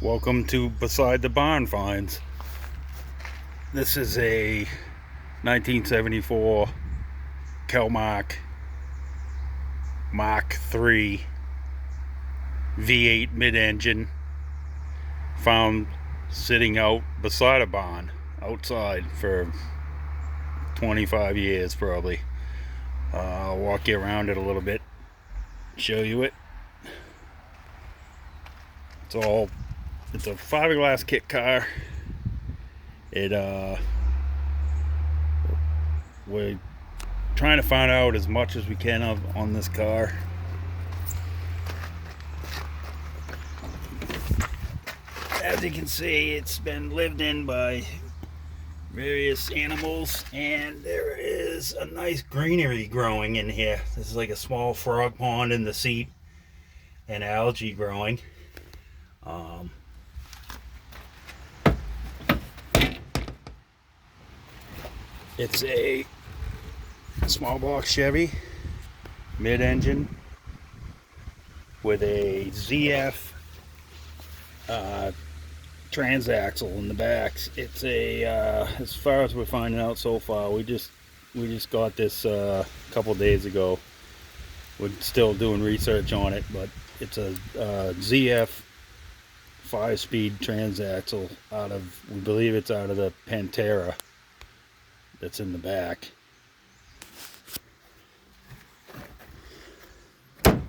Welcome to Beside the Barn Finds. This is a 1974 Kelmark Mark III V8 mid-engine found sitting out beside a barn outside for 25 years probably. I'll walk you around it a little bit, show you it. It's a fiberglass kit car. We're trying to find out as much as we can on this car. As you can see, it's been lived in by various animals, and there is a nice greenery growing in here. This is like a small frog pond in the seat and algae growing. It's a small block Chevy mid-engine with a ZF transaxle in the back. It's a as far as we're finding out so far, we just got this a couple days ago. We're still doing research on it, but it's a ZF 5-speed transaxle out of, we believe it's out of the Pantera that's in the back. The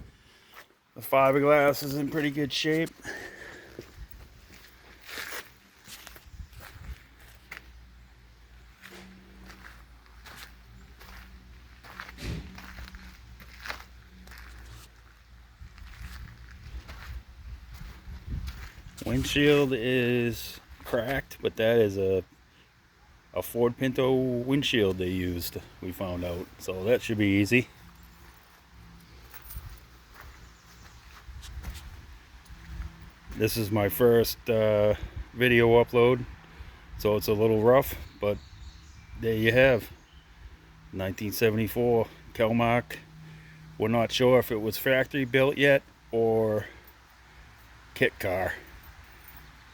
fiberglass is in pretty good shape. Windshield is cracked, but that is a Ford Pinto windshield they used, we found out, so that should be easy. This is my first video upload, so it's a little rough, but there you have 1974 Kelmark. We're not sure if it was factory built yet or kit car,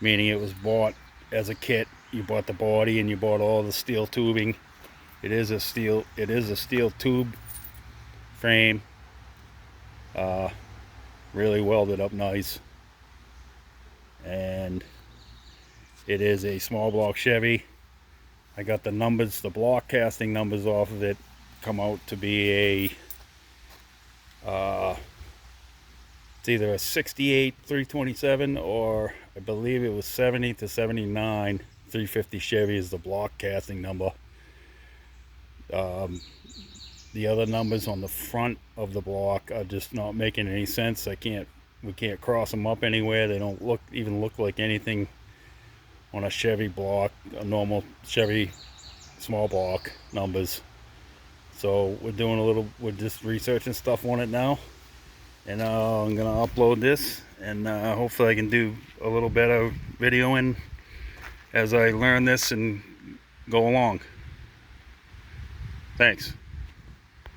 meaning it was bought as a kit. You bought the body and you bought all the steel tubing. It is a steel tube frame, really welded up nice, and it is a small block Chevy. I got the numbers, the block casting numbers off of it, come out to be a it's either a 68 327 or I believe it was 70 to 79 350 Chevy is the block casting number. The other numbers on the front of the block are just not making any sense. We can't cross them up anywhere. They don't even look like anything on a Chevy block, a normal Chevy small block numbers. So we're just researching stuff on it now, and I'm gonna upload this, and hopefully I can do a little better videoing as I learn this and go along. Thanks.